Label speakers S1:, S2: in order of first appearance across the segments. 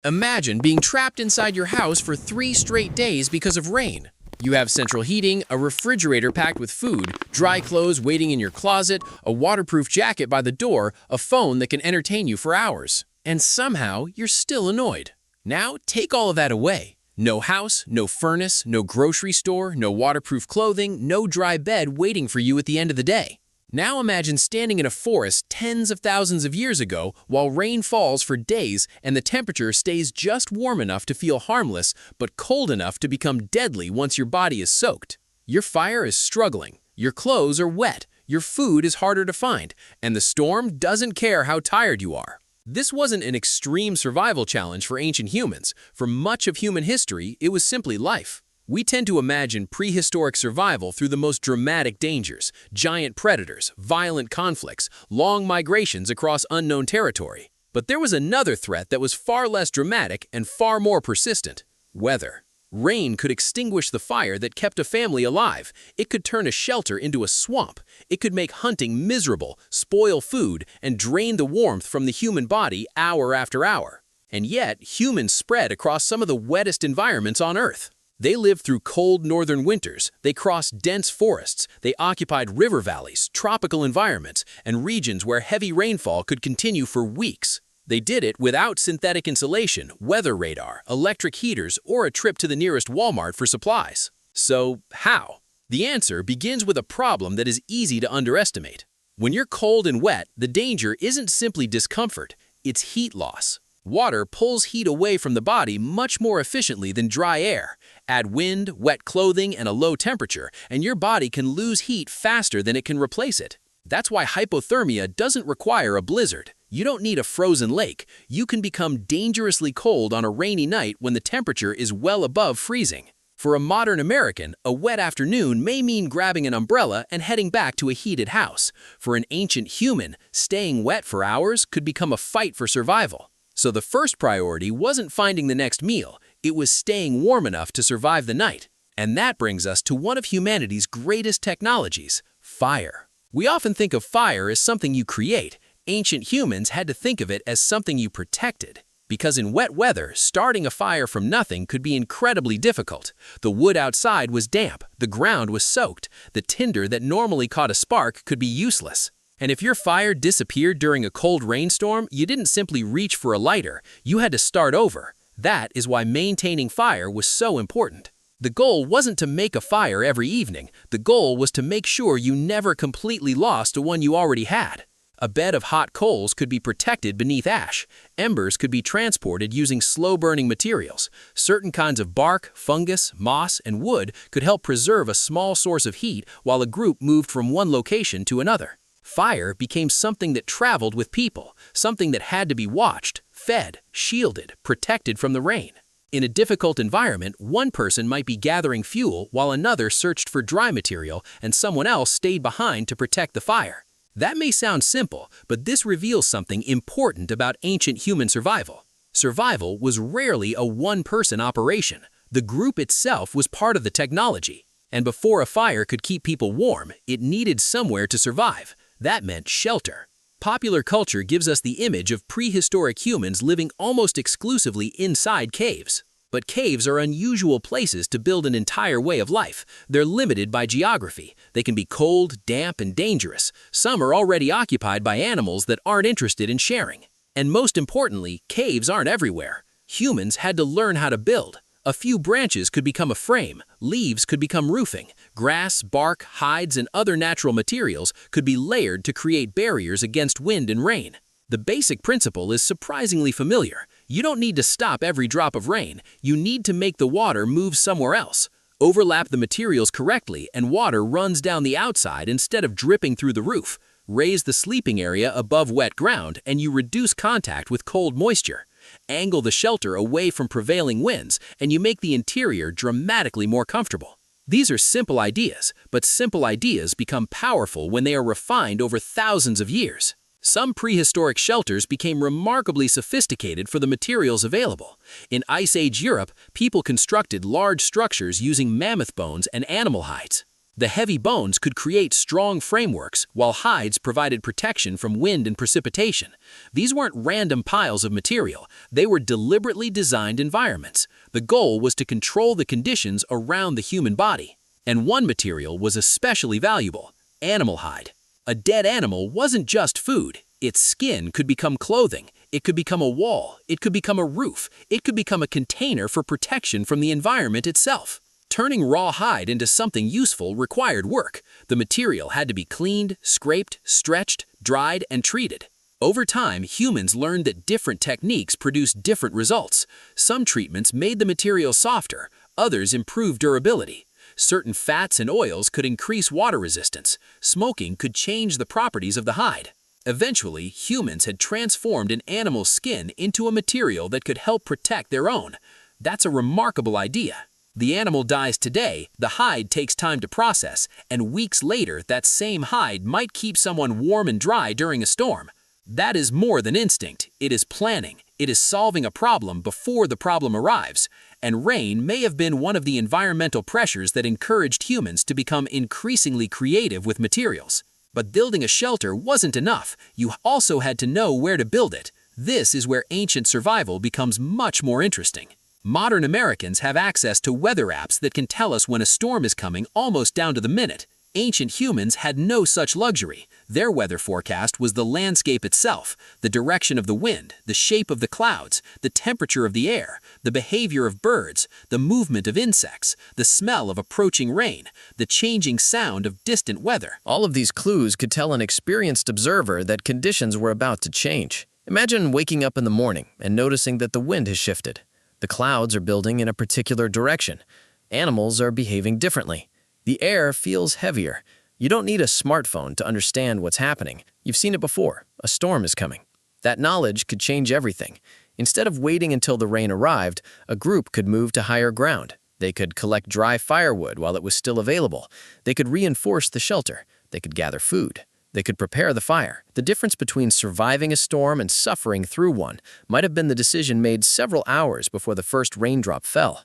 S1: Imagine being trapped inside your house for 3 straight days because of rain. You have central heating, a refrigerator packed with food, dry clothes waiting in your closet, a waterproof jacket by the door, a phone that can entertain you for hours. And somehow, you're still annoyed. Now, take all of that away. No house, no furnace, no grocery store, no waterproof clothing, no dry bed waiting for you at the end of the day. Now imagine standing in a forest tens of thousands of years ago while rain falls for days and the temperature stays just warm enough to feel harmless but cold enough to become deadly once your body is soaked. Your fire is struggling, your clothes are wet, your food is harder to find, and the storm doesn't care how tired you are. This wasn't an extreme survival challenge for ancient humans. For much of human history, it was simply life. We tend to imagine prehistoric survival through the most dramatic dangers, giant predators, violent conflicts, long migrations across unknown territory. But there was another threat that was far less dramatic and far more persistent: weather. Rain could extinguish the fire that kept a family alive. It could turn a shelter into a swamp. It could make hunting miserable, spoil food, and drain the warmth from the human body hour after hour. And yet, humans spread across some of the wettest environments on Earth. They lived through cold northern winters, they crossed dense forests, they occupied river valleys, tropical environments, and regions where heavy rainfall could continue for weeks. They did it without synthetic insulation, weather radar, electric heaters, or a trip to the nearest Walmart for supplies. So, how? The answer begins with a problem that is easy to underestimate. When you're cold and wet, the danger isn't simply discomfort, it's heat loss. Water pulls heat away from the body much more efficiently than dry air. Add wind, wet clothing, and a low temperature, and your body can lose heat faster than it can replace it. That's why hypothermia doesn't require a blizzard. You don't need a frozen lake. You can become dangerously cold on a rainy night when the temperature is well above freezing. For a modern American, a wet afternoon may mean grabbing an umbrella and heading back to a heated house. For an ancient human, staying wet for hours could become a fight for survival. So the first priority wasn't finding the next meal, it was staying warm enough to survive the night. And that brings us to one of humanity's greatest technologies: fire. We often think of fire as something you create. Ancient humans had to think of it as something you protected. Because in wet weather, starting a fire from nothing could be incredibly difficult. The wood outside was damp, the ground was soaked, the tinder that normally caught a spark could be useless. And if your fire disappeared during a cold rainstorm, you didn't simply reach for a lighter, you had to start over. That is why maintaining fire was so important. The goal wasn't to make a fire every evening. The goal was to make sure you never completely lost the one you already had. A bed of hot coals could be protected beneath ash. Embers could be transported using slow-burning materials. Certain kinds of bark, fungus, moss, and wood could help preserve a small source of heat while a group moved from one location to another. Fire became something that traveled with people, something that had to be watched, fed, shielded, protected from the rain. In a difficult environment, one person might be gathering fuel while another searched for dry material and someone else stayed behind to protect the fire. That may sound simple, but this reveals something important about ancient human survival. Survival was rarely a one-person operation. The group itself was part of the technology. And before a fire could keep people warm, it needed somewhere to survive. That meant shelter. Popular culture gives us the image of prehistoric humans living almost exclusively inside caves. But caves are unusual places to build an entire way of life. They're limited by geography. They can be cold, damp, and dangerous. Some are already occupied by animals that aren't interested in sharing. And most importantly, caves aren't everywhere. Humans had to learn how to build. A few branches could become a frame, leaves could become roofing, grass, bark, hides, and other natural materials could be layered to create barriers against wind and rain. The basic principle is surprisingly familiar. You don't need to stop every drop of rain, you need to make the water move somewhere else. Overlap the materials correctly and water runs down the outside instead of dripping through the roof. Raise the sleeping area above wet ground and you reduce contact with cold moisture. Angle the shelter away from prevailing winds, and you make the interior dramatically more comfortable. These are simple ideas, but simple ideas become powerful when they are refined over thousands of years. Some prehistoric shelters became remarkably sophisticated for the materials available. In Ice Age Europe, people constructed large structures using mammoth bones and animal hides. The heavy bones could create strong frameworks, while hides provided protection from wind and precipitation. These weren't random piles of material, they were deliberately designed environments. The goal was to control the conditions around the human body. And one material was especially valuable: animal hide. A dead animal wasn't just food. Its skin could become clothing, it could become a wall, it could become a roof, it could become a container for protection from the environment itself. Turning raw hide into something useful required work. The material had to be cleaned, scraped, stretched, dried, and treated. Over time, humans learned that different techniques produced different results. Some treatments made the material softer, others improved durability. Certain fats and oils could increase water resistance. Smoking could change the properties of the hide. Eventually, humans had transformed an animal's skin into a material that could help protect their own. That's a remarkable idea. The animal dies today, the hide takes time to process, and weeks later that same hide might keep someone warm and dry during a storm. That is more than instinct, it is planning. It is solving a problem before the problem arrives. And rain may have been one of the environmental pressures that encouraged humans to become increasingly creative with materials. But building a shelter wasn't enough, you also had to know where to build it. This is where ancient survival becomes much more interesting. Modern Americans have access to weather apps that can tell us when a storm is coming almost down to the minute. Ancient humans had no such luxury. Their weather forecast was the landscape itself, the direction of the wind, the shape of the clouds, the temperature of the air, the behavior of birds, the movement of insects, the smell of approaching rain, the changing sound of distant weather.
S2: All of these clues could tell an experienced observer that conditions were about to change. Imagine waking up in the morning and noticing that the wind has shifted. The clouds are building in a particular direction. Animals are behaving differently. The air feels heavier. You don't need a smartphone to understand what's happening. You've seen it before. A storm is coming. That knowledge could change everything. Instead of waiting until the rain arrived, a group could move to higher ground. They could collect dry firewood while it was still available. They could reinforce the shelter. They could gather food. They could prepare the fire. The difference between surviving a storm and suffering through one might have been the decision made several hours before the first raindrop fell.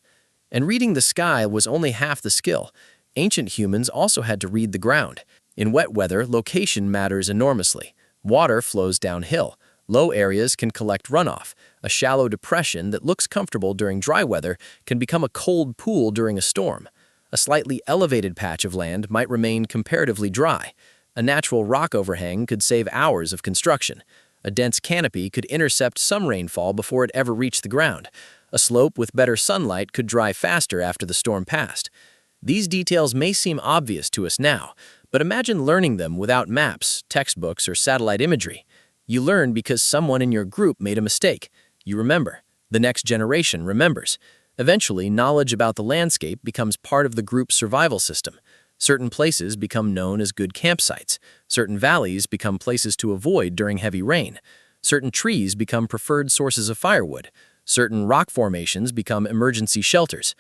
S2: And reading the sky was only half the skill. Ancient humans also had to read the ground. In wet weather, location matters enormously. Water flows downhill. Low areas can collect runoff. A shallow depression that looks comfortable during dry weather can become a cold pool during a storm. A slightly elevated patch of land might remain comparatively dry. A natural rock overhang could save hours of construction. A dense canopy could intercept some rainfall before it ever reached the ground. A slope with better sunlight could dry faster after the storm passed. These details may seem obvious to us now, but imagine learning them without maps, textbooks, or satellite imagery. You learn because someone in your group made a mistake. You remember. The next generation remembers. Eventually, knowledge about the landscape becomes part of the group's survival system. Certain places become known as good campsites. Certain valleys become places to avoid during heavy rain. Certain trees become preferred sources of firewood. Certain rock formations become emergency shelters.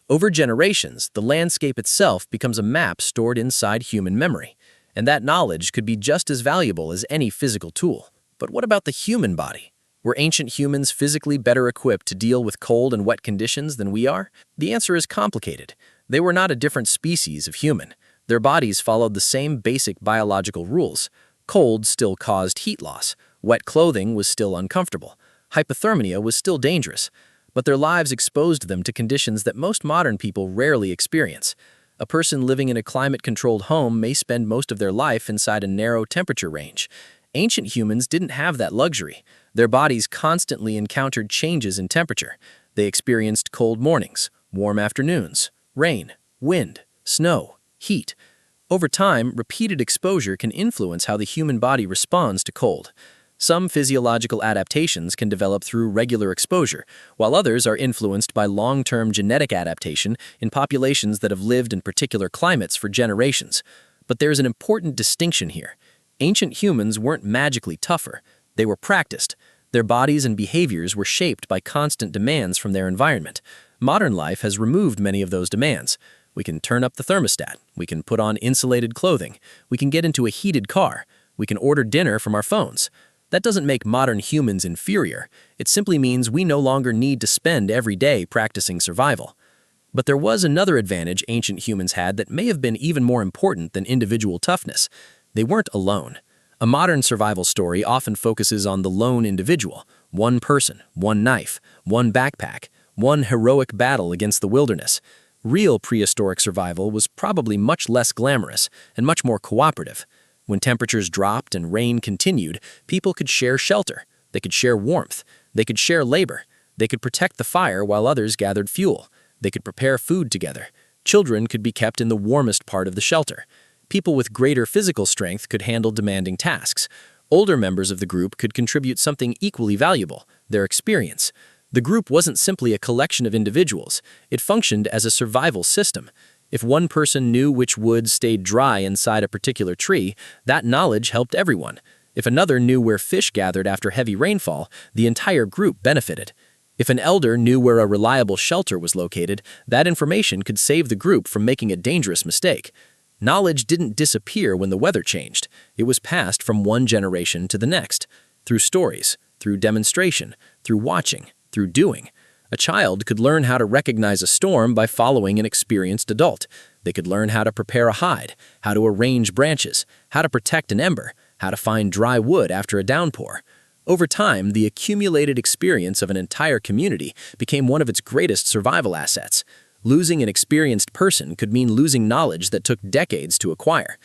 S2: Over generations, the landscape itself becomes a map stored inside human memory. And that knowledge could be just as valuable as any physical tool. But what about the human body? Were ancient humans physically better equipped to deal with cold and wet conditions than we are? The answer is complicated. They were not a different species of human. Their bodies followed the same basic biological rules. Cold still caused heat loss. Wet clothing was still uncomfortable. Hypothermia was still dangerous. But their lives exposed them to conditions that most modern people rarely experience. A person living in a climate-controlled home may spend most of their life inside a narrow temperature range. Ancient humans didn't have that luxury. Their bodies constantly encountered changes in temperature. They experienced cold mornings, warm afternoons, rain, wind, snow, heat. Over time, repeated exposure can influence how the human body responds to cold. Some physiological adaptations can develop through regular exposure, while others are influenced by long-term genetic adaptation in populations that have lived in particular climates for generations. But there's an important distinction here. Ancient humans weren't magically tougher. They were practiced. Their bodies and behaviors were shaped by constant demands from their environment. Modern life has removed many of those demands. We can turn up the thermostat. We can put on insulated clothing. We can get into a heated car. We can order dinner from our phones. That doesn't make modern humans inferior. It simply means we no longer need to spend every day practicing survival. But there was another advantage ancient humans had that may have been even more important than individual toughness. They weren't alone. A modern survival story often focuses on the lone individual, one person, one knife, one backpack, one heroic battle against the wilderness. Real prehistoric survival was probably much less glamorous and much more cooperative. When temperatures dropped and rain continued, people could share shelter. They could share warmth. They could share labor. They could protect the fire while others gathered fuel. They could prepare food together. Children could be kept in the warmest part of the shelter. People with greater physical strength could handle demanding tasks. Older members of the group could contribute something equally valuable, their experience. The group wasn't simply a collection of individuals. It functioned as a survival system. If one person knew which wood stayed dry inside a particular tree, that knowledge helped everyone. If another knew where fish gathered after heavy rainfall, the entire group benefited. If an elder knew where a reliable shelter was located, that information could save the group from making a dangerous mistake. Knowledge didn't disappear when the weather changed. It was passed from one generation to the next, through stories, through demonstration, through watching, through doing. A child could learn how to recognize a storm by following an experienced adult. They could learn how to prepare a hide, how to arrange branches, how to protect an ember, how to find dry wood after a downpour. Over time, the accumulated experience of an entire community became one of its greatest survival assets. Losing an experienced person could mean losing knowledge that took decades to acquire.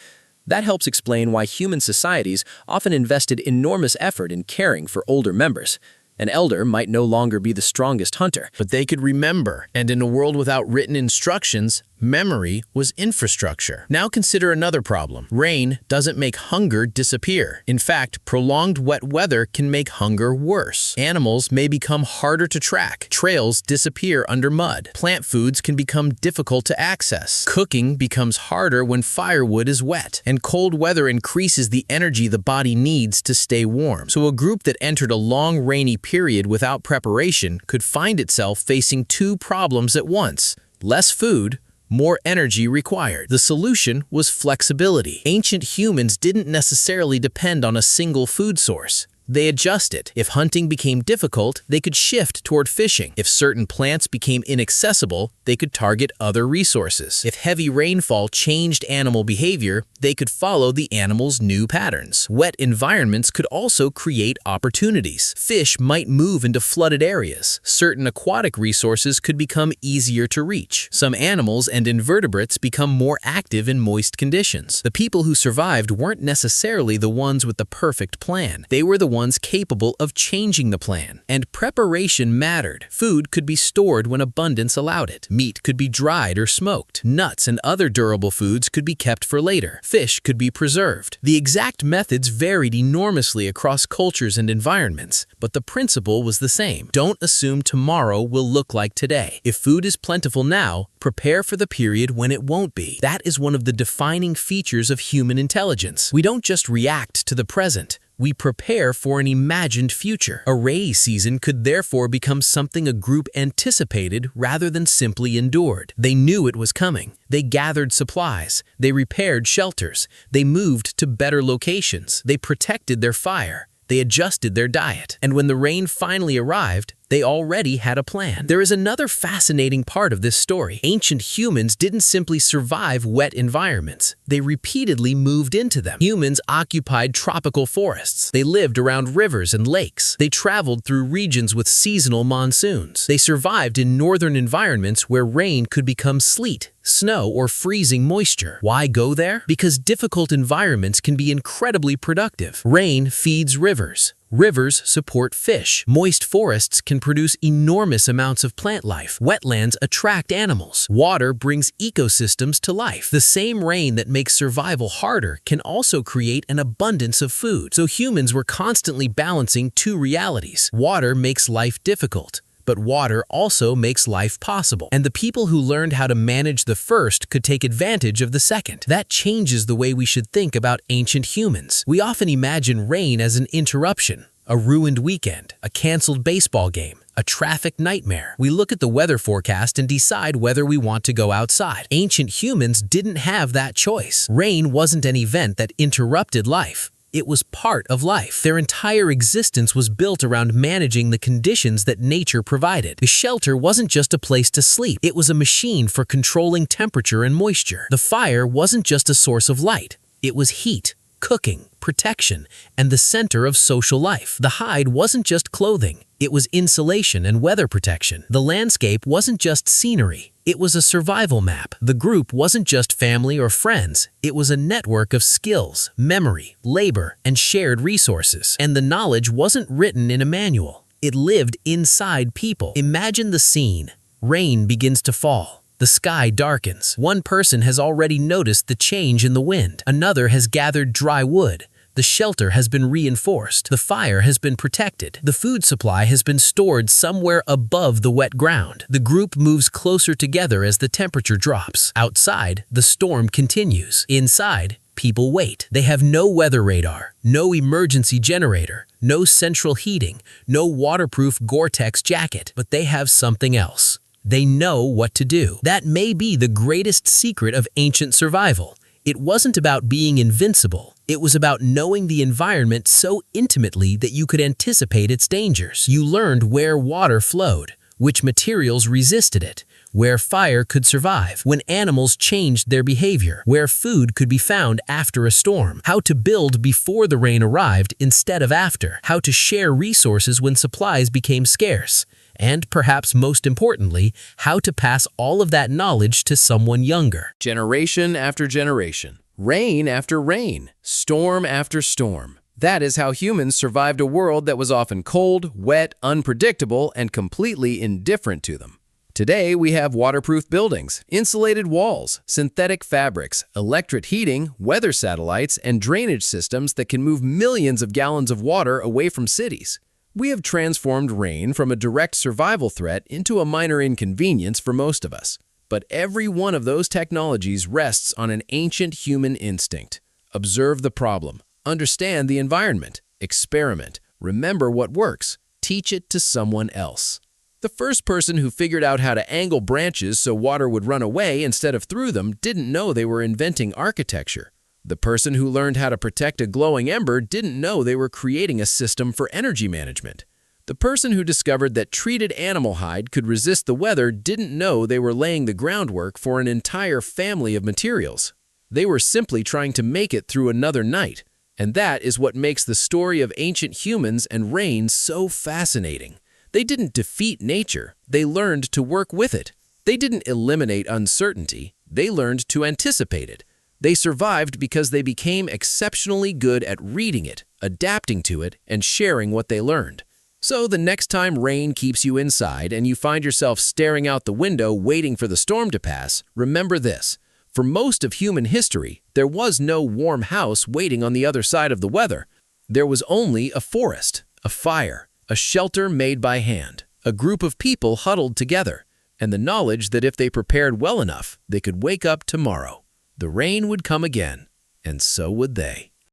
S2: That helps explain why human societies often invested enormous effort in caring for older members. An elder might no longer be the strongest hunter,
S3: But they could remember, and in a world without written instructions, memory was infrastructure. Now consider another problem. Rain doesn't make hunger disappear. In fact, prolonged wet weather can make hunger worse. Animals may become harder to track. Trails disappear under mud. Plant foods can become difficult to access. Cooking becomes harder when firewood is wet. And cold weather increases the energy the body needs to stay warm. So a group that entered a long rainy period without preparation could find itself facing two problems at once: less food, more energy required. The solution was flexibility. Ancient humans didn't necessarily depend on a single food source. They adjusted. If hunting became difficult, they could shift toward fishing. If certain plants became inaccessible, they could target other resources. If heavy rainfall changed animal behavior, they could follow the animal's new patterns. Wet environments could also create opportunities. Fish might move into flooded areas. Certain aquatic resources could become easier to reach. Some animals and invertebrates become more active in moist conditions. The people who survived weren't necessarily the ones with the perfect plan. They were the ones capable of changing the plan. And preparation mattered. Food could be stored when abundance allowed it. Meat could be dried or smoked. Nuts and other durable foods could be kept for later. Fish could be preserved. The exact methods varied enormously across cultures and environments, but the principle was the same. Don't assume tomorrow will look like today. If food is plentiful now, prepare for the period when it won't be. That is one of the defining features of human intelligence. We don't just react to the present. We prepare for an imagined future. A rainy season could therefore become something a group anticipated rather than simply endured. They knew it was coming. They gathered supplies. They repaired shelters. They moved to better locations. They protected their fire. They adjusted their diet. And when the rain finally arrived, they already had a plan. There is another fascinating part of this story. Ancient humans didn't simply survive wet environments. They repeatedly moved into them. Humans occupied tropical forests. They lived around rivers and lakes. They traveled through regions with seasonal monsoons. They survived in northern environments where rain could become sleet, snow, or freezing moisture. Why go there? Because difficult environments can be incredibly productive. Rain feeds rivers. Rivers support fish. Moist forests can produce enormous amounts of plant life. Wetlands attract animals. Water brings ecosystems to life. The same rain that makes survival harder can also create an abundance of food. So humans were constantly balancing two realities. Water makes life difficult, but water also makes life possible. And the people who learned how to manage the first could take advantage of the second. That changes the way we should think about ancient humans. We often imagine rain as an interruption, a ruined weekend, a canceled baseball game, a traffic nightmare. We look at the weather forecast and decide whether we want to go outside. Ancient humans didn't have that choice. Rain wasn't an event that interrupted life. It was part of life. Their entire existence was built around managing the conditions that nature provided. The shelter wasn't just a place to sleep. It was a machine for controlling temperature and moisture. The fire wasn't just a source of light. It was heat, cooking, protection, and the center of social life. The hide wasn't just clothing. It was insulation and weather protection. The landscape wasn't just scenery. It was a survival map. The group wasn't just family or friends. It was a network of skills, memory, labor, and shared resources. And the knowledge wasn't written in a manual. It lived inside people. Imagine the scene. Rain begins to fall. The sky darkens. One person has already noticed the change in the wind. Another has gathered dry wood. The shelter has been reinforced. The fire has been protected. The food supply has been stored somewhere above the wet ground. The group moves closer together as the temperature drops. Outside, the storm continues. Inside, people wait. They have no weather radar, no emergency generator, no central heating, no waterproof Gore-Tex jacket, but they have something else. They know what to do. That may be the greatest secret of ancient survival. It wasn't about being invincible. It was about knowing the environment so intimately that you could anticipate its dangers. You learned where water flowed, which materials resisted it, where fire could survive, when animals changed their behavior, where food could be found after a storm, how to build before the rain arrived instead of after, how to share resources when supplies became scarce, and perhaps most importantly, how to pass all of that knowledge to someone younger.
S1: Generation after generation, rain after rain, storm after storm. That is how humans survived a world that was often cold, wet, unpredictable, and completely indifferent to them. Today, we have waterproof buildings, insulated walls, synthetic fabrics, electric heating, weather satellites, and drainage systems that can move millions of gallons of water away from cities. We have transformed rain from a direct survival threat into a minor inconvenience for most of us. But every one of those technologies rests on an ancient human instinct. Observe the problem, understand the environment, experiment, remember what works, teach it to someone else. The first person who figured out how to angle branches so water would run away instead of through them didn't know they were inventing architecture. The person who learned how to protect a glowing ember didn't know they were creating a system for energy management. The person who discovered that treated animal hide could resist the weather didn't know they were laying the groundwork for an entire family of materials. They were simply trying to make it through another night. And that is what makes the story of ancient humans and rain so fascinating. They didn't defeat nature, they learned to work with it. They didn't eliminate uncertainty, they learned to anticipate it. They survived because they became exceptionally good at reading it, adapting to it, and sharing what they learned. So the next time rain keeps you inside and you find yourself staring out the window waiting for the storm to pass, remember this. For most of human history, there was no warm house waiting on the other side of the weather. There was only a forest, a fire, a shelter made by hand, a group of people huddled together, and the knowledge that if they prepared well enough, they could wake up tomorrow. The rain would come again, and so would they.